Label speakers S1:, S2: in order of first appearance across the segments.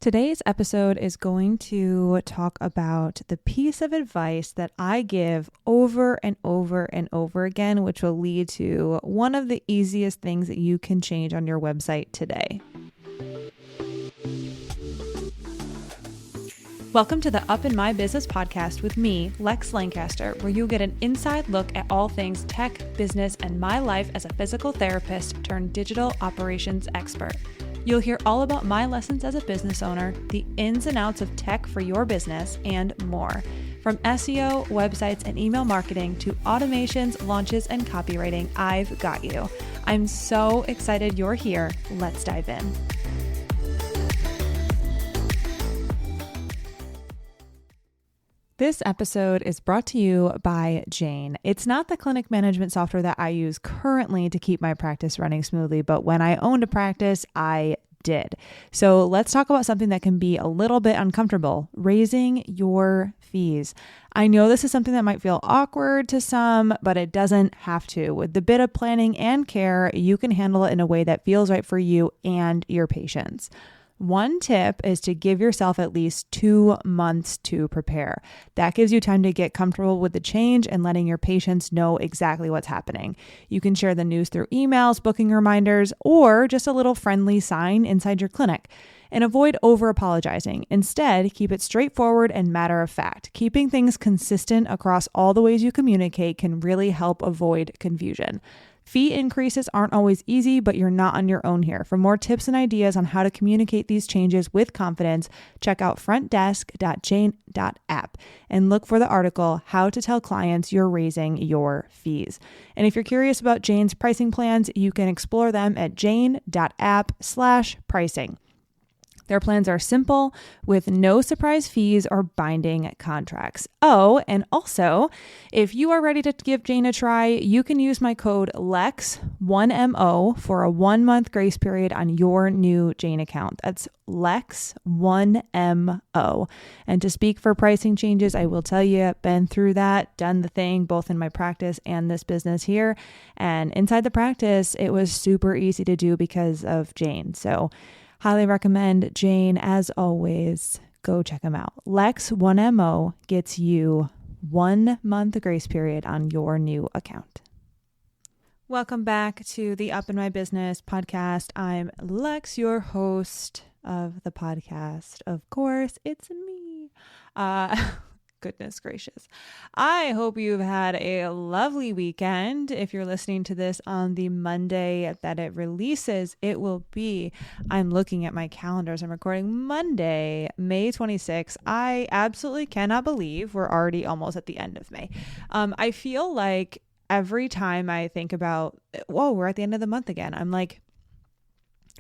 S1: Today's episode is going to talk about the piece of advice that I give over and over and over again, which will lead to one of the easiest things that you can change on your website today. Welcome to the Up in My Business podcast with me, Lex Lancaster, where you'll get an inside look at all things tech, business, and my life as a physical therapist turned digital operations expert. You'll hear all about my lessons as a business owner, the ins and outs of tech for your business, and more. From SEO, websites, and email marketing to automations, launches, and copywriting, I've got you. I'm so excited you're here. Let's dive in. This episode is brought to you by Jane. It's not the clinic management software that I use currently to keep my practice running smoothly, but when I owned a practice, I did. So let's talk about something that can be a little bit uncomfortable, raising your fees. I know this is something that might feel awkward to some, but it doesn't have to. With the bit of planning and care, you can handle it in a way that feels right for you and your patients. One tip is to give yourself at least 2 months to prepare. That gives you time to get comfortable with the change and letting your patients know exactly what's happening. You can share the news through emails, booking reminders, or just a little friendly sign inside your clinic. And avoid over-apologizing. Instead, keep it straightforward and matter of fact. Keeping things consistent across all the ways you communicate can really help avoid confusion. Fee increases aren't always easy, but you're not on your own here. For more tips and ideas on how to communicate these changes with confidence, check out frontdesk.jane.app and look for the article, How to Tell Clients You're Raising Your Fees. And if you're curious about Jane's pricing plans, you can explore them at jane.app/pricing. Their plans are simple with no surprise fees or binding contracts. Oh, and also, if you are ready to give Jane a try, you can use my code LEX1MO for a 1-month grace period on your new Jane account. That's LEX1MO. And to speak for pricing changes, I will tell you, I've been through that, done the thing, both in my practice and this business here. And inside the practice, it was super easy to do because of Jane. So highly recommend Jane. As always, go check them out. Lex1MO gets you 1 month grace period on your new account. Welcome back to the Up in My Business podcast. I'm Lex, your host of the podcast. Of course, it's me. Goodness gracious. I hope you've had a lovely weekend. If you're listening to this on the Monday that it releases, it will be, I'm looking at my calendars. I'm recording Monday, May 26th. I absolutely cannot believe we're already almost at the end of May. I feel like every time I think about, whoa, we're at the end of the month again, I'm like,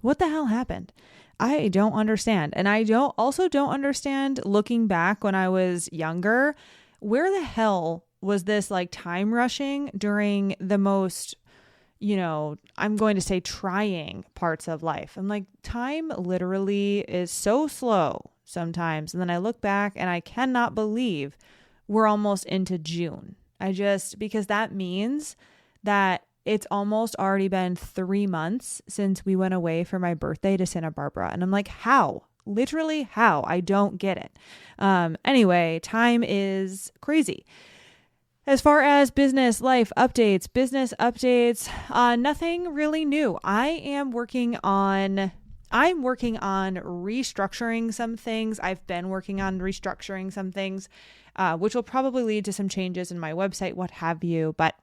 S1: what the hell happened? I don't understand. And I don't understand, looking back when I was younger, where the hell was this like time rushing during the most, I'm going to say trying parts of life. I'm like, time literally is so slow sometimes. And then I look back and I cannot believe we're almost into June. Because that means that it's almost already been 3 months since we went away for my birthday to Santa Barbara. And I'm like, how? Literally how? I don't get it. Anyway, time is crazy. As far as business updates, nothing really new. I'm working on restructuring some things. I've been working on restructuring some things, which will probably lead to some changes in my website, what have you. But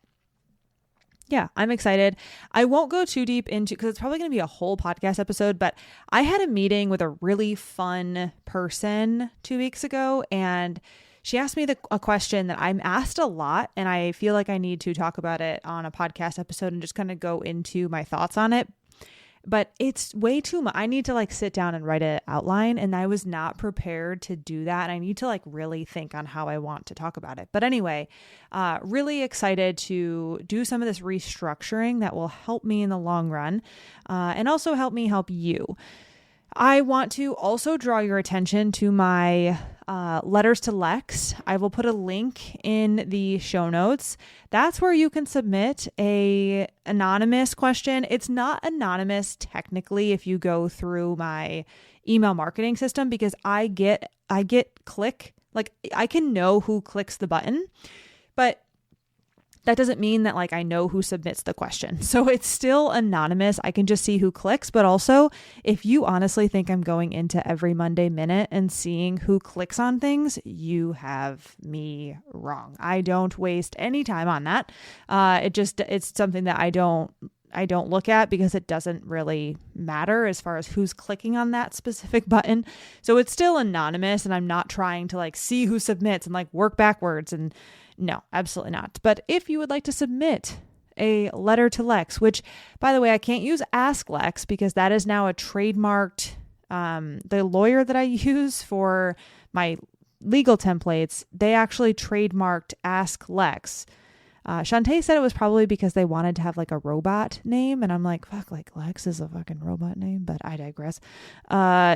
S1: yeah, I'm excited. I won't go too deep into, because it's probably going to be a whole podcast episode, but I had a meeting with a really fun person 2 weeks ago, and she asked me a question that I'm asked a lot, and I feel like I need to talk about it on a podcast episode and just kind of go into my thoughts on it. But it's way too much. I need to sit down and write an outline, and I was not prepared to do that. And I need to really think on how I want to talk about it. But anyway, really excited to do some of this restructuring that will help me in the long run, and also help me help you. I want to also draw your attention to my letters to Lex. I will put a link in the show notes. That's where you can submit a anonymous question. It's not anonymous technically if you go through my email marketing system because I get click, like I can know who clicks the button, but that doesn't mean that like I know who submits the question. So it's still anonymous. I can just see who clicks. But also, if you honestly think I'm going into every Monday Minute and seeing who clicks on things, you have me wrong. I don't waste any time on that. It's something that I don't look at because it doesn't really matter as far as who's clicking on that specific button. So it's still anonymous, and I'm not trying to like see who submits and like work backwards, and no, absolutely not. But if you would like to submit a letter to Lex, which by the way, I can't use Ask Lex because that is now a trademarked, the lawyer that I use for my legal templates, they actually trademarked Ask Lex. Shantae said it was probably because they wanted to have like a robot name. And I'm like, fuck, like Lex is a fucking robot name, but I digress.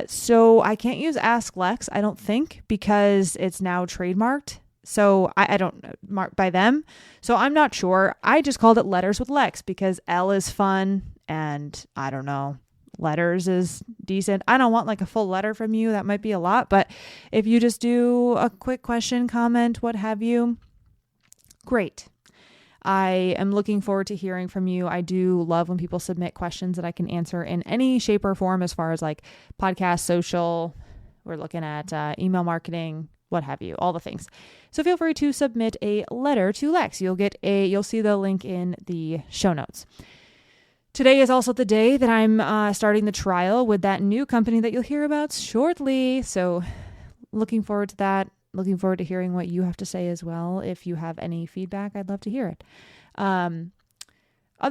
S1: So I can't use Ask Lex, I don't think, because it's now trademarked. So I don't mark by them. So I'm not sure. I just called it Letters with Lex because L is fun and I don't know, letters is decent. I don't want like a full letter from you. That might be a lot, but if you just do a quick question, comment, what have you, great. I am looking forward to hearing from you. I do love when people submit questions that I can answer in any shape or form as far as like podcast, social, we're looking at email marketing, what have you, all the things. So feel free to submit a letter to Lex. You'll see the link in the show notes. Today is also the day that I'm starting the trial with that new company that you'll hear about shortly. So looking forward to that. Looking forward to hearing what you have to say as well. If you have any feedback, I'd love to hear it. Other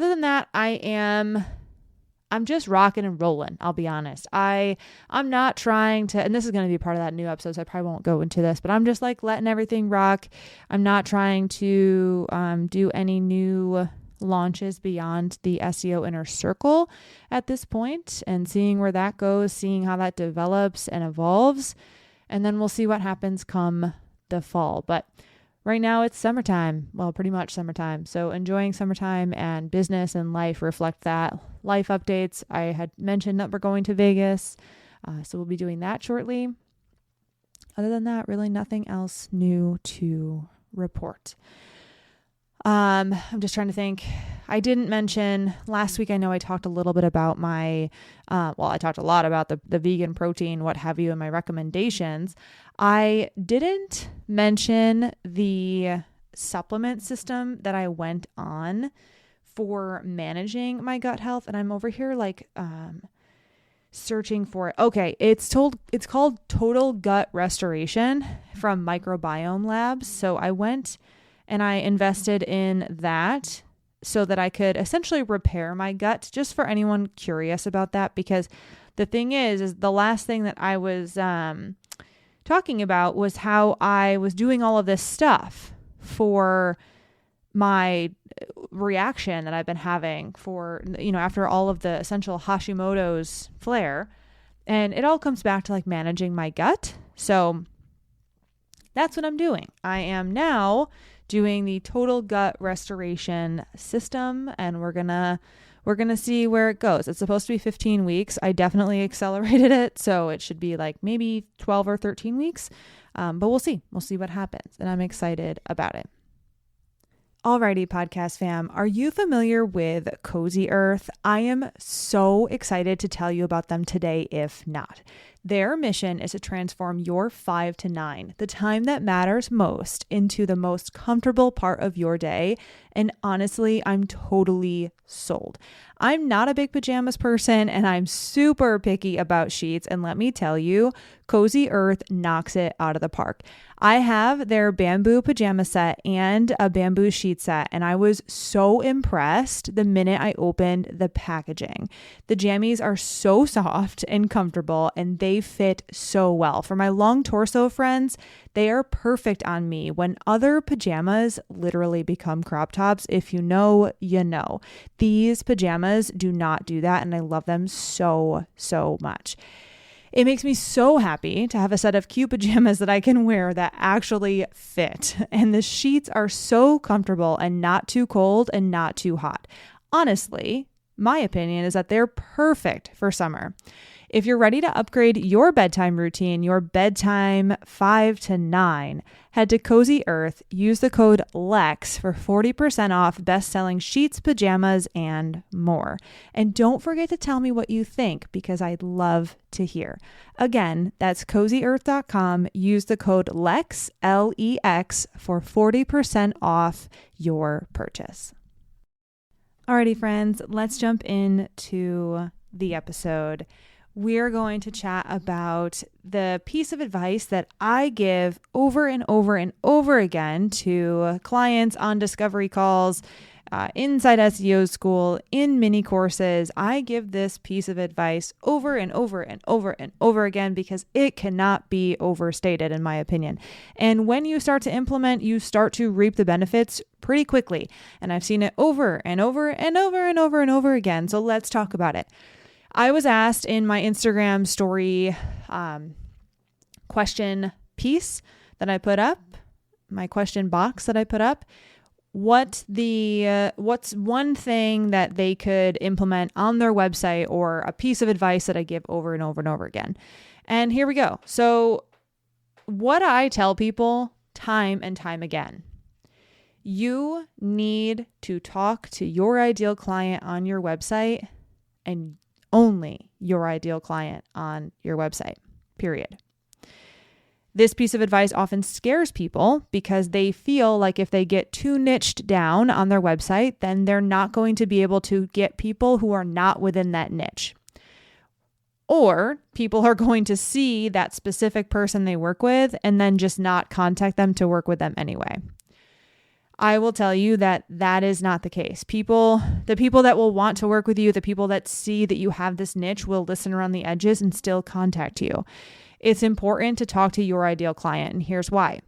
S1: than that, I'm just rocking and rolling. I'll be honest. I'm not trying to, and this is going to be part of that new episode, so I probably won't go into this, but I'm just like letting everything rock. I'm not trying to do any new launches beyond the SEO inner circle at this point, and seeing where that goes, seeing how that develops and evolves. And then we'll see what happens come the fall. But right now it's summertime. Well, pretty much summertime. So enjoying summertime, and business and life reflect that. Life updates. I had mentioned that we're going to Vegas. So we'll be doing that shortly. Other than that, really nothing else new to report. I'm just trying to think. I didn't mention last week. I know I talked a little bit about I talked a lot about the vegan protein, what have you, and my recommendations. I didn't mention the supplement system that I went on for managing my gut health. And I'm over here like, searching for it. Okay. It's called Total Gut Restoration from Microbiome Labs. So I went and I invested in that so that I could essentially repair my gut, just for anyone curious about that. Because the thing is the last thing that I was talking about was how I was doing all of this stuff for my reaction that I've been having for, after all of the essential Hashimoto's flare. And it all comes back to like managing my gut. So that's what I'm doing. I am now doing the Total Gut Restoration system, and we're gonna see where it goes. It's supposed to be 15 weeks. I definitely accelerated it, so it should be like maybe 12 or 13 weeks. But we'll see. We'll see what happens, and I'm excited about it. Alrighty, podcast fam, are you familiar with Cozy Earth? I am so excited to tell you about them today, if not. Their mission is to transform your 5 to 9, the time that matters most, into the most comfortable part of your day. And honestly, I'm totally sold. I'm not a big pajamas person, and I'm super picky about sheets. And let me tell you, Cozy Earth knocks it out of the park. I have their bamboo pajama set and a bamboo sheet set, and I was so impressed the minute I opened the packaging. The jammies are so soft and comfortable, and they fit so well. For my long torso friends, they are perfect on me when other pajamas literally become crop tops. If you know, you know. These pajamas do not do that, and I love them so, so much. It makes me so happy to have a set of cute pajamas that I can wear that actually fit. And the sheets are so comfortable and not too cold and not too hot. Honestly, my opinion is that they're perfect for summer. If you're ready to upgrade your bedtime routine, your bedtime 5 to 9, head to Cozy Earth, use the code LEX for 40% off best-selling sheets, pajamas, and more. And don't forget to tell me what you think because I'd love to hear. Again, that's CozyEarth.com. Use the code LEX, L-E-X, for 40% off your purchase. Alrighty, friends, let's jump into the episode. We're going to chat about the piece of advice that I give over and over and over again to clients on discovery calls, inside SEO school, in mini courses. I give this piece of advice over and over and over and over again because it cannot be overstated, in my opinion. And when you start to implement, you start to reap the benefits pretty quickly. And I've seen it over and over and over and over and over again. So let's talk about it. I was asked in my Instagram story question piece that I put up, my question box that I put up, what's one thing that they could implement on their website or a piece of advice that I give over and over and over again. And here we go. So what I tell people time and time again, you need to talk to your ideal client on your website and only your ideal client on your website, period. This piece of advice often scares people because they feel like if they get too niched down on their website, then they're not going to be able to get people who are not within that niche. Or people are going to see that specific person they work with and then just not contact them to work with them anyway. I will tell you that that is not the case. The people that will want to work with you, the people that see that you have this niche will listen around the edges and still contact you. It's important to talk to your ideal client, and here's why.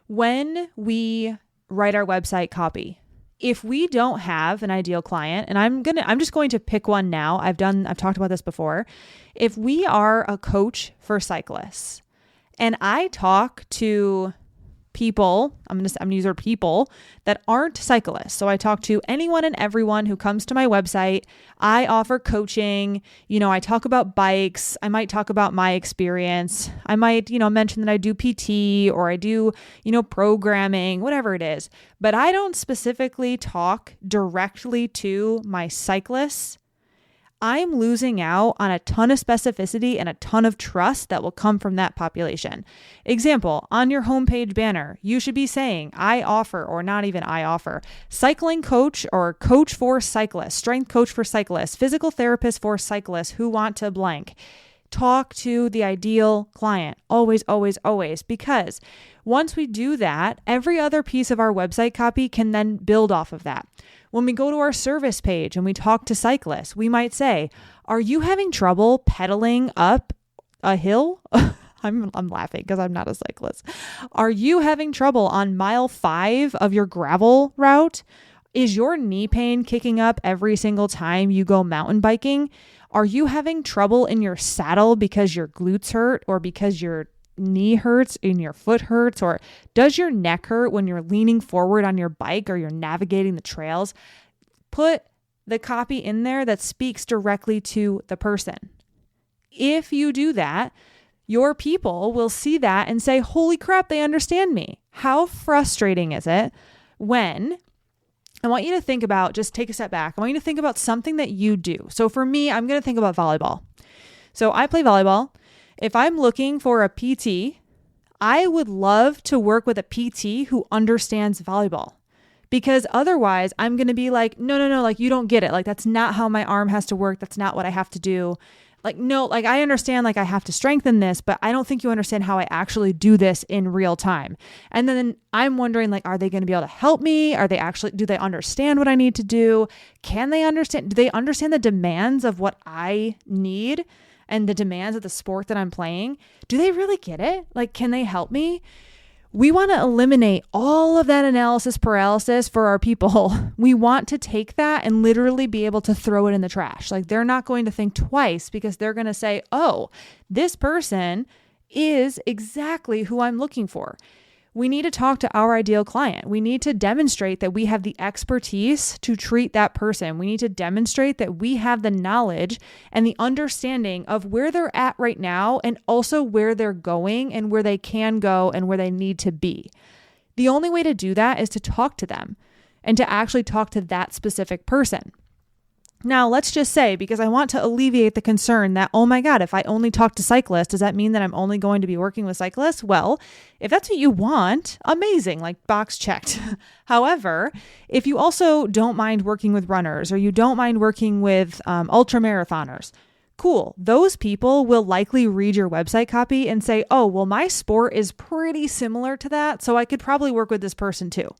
S1: When we write our website copy, if we don't have an ideal client, and I'm just going to pick one now. I've talked about this before. If we are a coach for cyclists and I talk to people, I'm going to use the word people that aren't cyclists. So I talk to anyone and everyone who comes to my website. I offer coaching. I talk about bikes. I might talk about my experience. I might, mention that I do PT or I do, programming, whatever it is. But I don't specifically talk directly to my cyclists. I'm losing out on a ton of specificity and a ton of trust that will come from that population. Example, on your homepage banner, you should be saying, I offer, or not even I offer, cycling coach or coach for cyclists, strength coach for cyclists, physical therapist for cyclists who want to blank. Talk to the ideal client. Always, always, always. Because once we do that, every other piece of our website copy can then build off of that. When we go to our service page and we talk to cyclists, we might say, are you having trouble pedaling up a hill? I'm laughing because I'm not a cyclist. Are you having trouble on mile 5 of your gravel route? Is your knee pain kicking up every single time you go mountain biking? Are you having trouble in your saddle because your glutes hurt or because your knee hurts and your foot hurts, or does your neck hurt when you're leaning forward on your bike or you're navigating the trails? Put the copy in there that speaks directly to the person. If you do that, your people will see that and say, holy crap, they understand me. How frustrating is it when I want you to think about, just take a step back. I want you to think about something that you do. So for me, I'm going to think about volleyball. So I play volleyball. If I'm looking for a PT, I would love to work with a PT who understands volleyball, because otherwise I'm going to be like, no, like you don't get it. Like that's not how my arm has to work. That's not what I have to do. Like, no, like I understand, like I have to strengthen this, but I don't think you understand how I actually do this in real time. And then I'm wondering, like, are they going to be able to help me? Do they understand what I need to do? Can they understand? Do they understand the demands of what I need and the demands of the sport that I'm playing? Do they really get it? Like, can they help me? We want to eliminate all of that analysis paralysis for our people. We want to take that and literally be able to throw it in the trash. Like, they're not going to think twice because they're going to say, oh, this person is exactly who I'm looking for. We need to talk to our ideal client. We need to demonstrate that we have the expertise to treat that person. We need to demonstrate that we have the knowledge and the understanding of where they're at right now and also where they're going and where they can go and where they need to be. The only way to do that is to talk to them and to actually talk to that specific person. Now, let's just say, because I want to alleviate the concern that, oh my God, if I only talk to cyclists, does that mean that I'm only going to be working with cyclists? Well, if that's what you want, amazing, like box checked. However, if you also don't mind working with runners or you don't mind working with ultra marathoners, cool. Those people will likely read your website copy and say, oh, well, my sport is pretty similar to that, so I could probably work with this person too.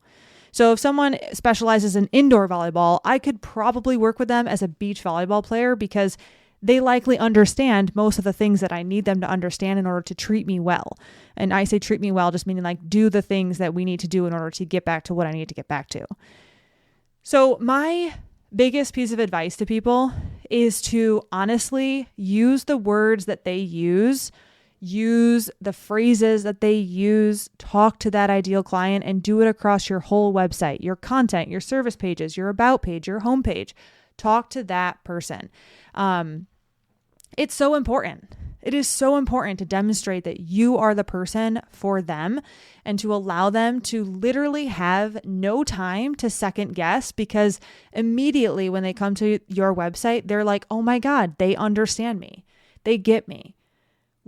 S1: So if someone specializes in indoor volleyball, I could probably work with them as a beach volleyball player because they likely understand most of the things that I need them to understand in order to treat me well. And I say treat me well, just meaning like do the things that we need to do in order to get back to what I need to get back to. So my biggest piece of advice to people is to honestly use the words that they use the phrases that they use, talk to that ideal client, and do it across your whole website, your content, your service pages, your about page, your homepage. Talk to that person. It's so important. It is so important to demonstrate that you are the person for them and to allow them to literally have no time to second guess, because immediately when they come to your website, they're like, oh my God, they understand me. They get me.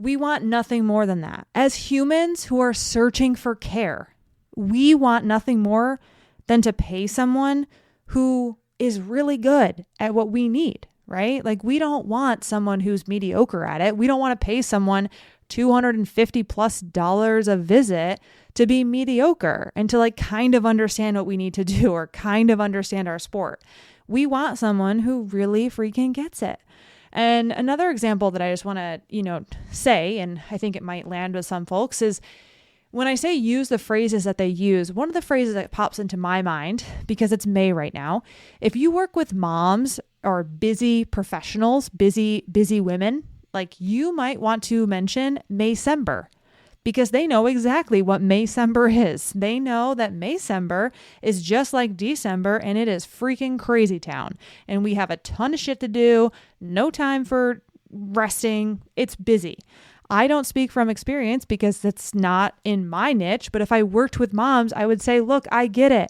S1: We want nothing more than that. As humans who are searching for care, we want nothing more than to pay someone who is really good at what we need, right? Like we don't want someone who's mediocre at it. We don't want to pay someone $250+ a visit to be mediocre and to like kind of understand what we need to do or kind of understand our sport. We want someone who really freaking gets it. And another example that I just want to, say, and I think it might land with some folks, is when I say use the phrases that they use, one of the phrases that pops into my mind, because it's May right now, if you work with moms or busy professionals, busy women, like you might want to mention Maycember, because they know exactly what Maycember is. They know that Maycember is just like December and it is freaking crazy town. And we have a ton of shit to do, no time for resting. It's busy. I don't speak from experience because it's not in my niche, but if I worked with moms, I would say, look, I get it.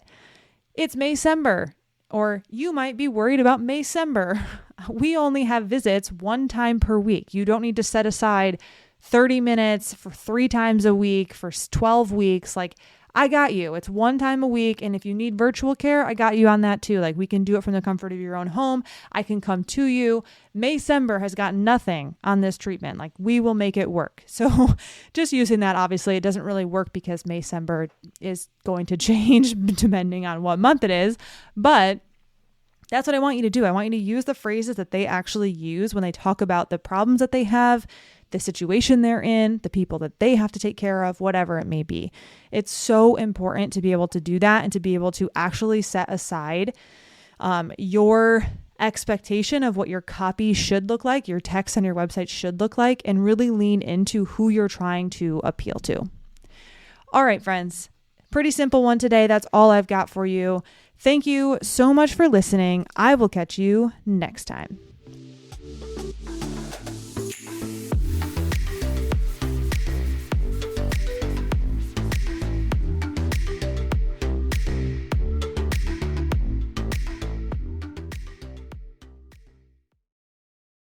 S1: It's Maycember. Or you might be worried about Maycember. We only have visits one time per week. You don't need to set aside 30 minutes for 3 times a week for 12 weeks. Like, I got you. It's one time a week. And if you need virtual care, I got you on that too. Like, we can do it from the comfort of your own home. I can come to you. Maycember has got nothing on this treatment. Like, we will make it work. So just using that, obviously it doesn't really work because Maycember is going to change depending on what month it is. But that's what I want you to do. I want you to use the phrases that they actually use when they talk about the problems that they have, the situation they're in, the people that they have to take care of, whatever it may be. It's so important to be able to do that and to be able to actually set aside your expectation of what your copy should look like, your text on your website should look like, and really lean into who you're trying to appeal to. All right, friends, pretty simple one today. That's all I've got for you. Thank you so much for listening. I will catch you next time.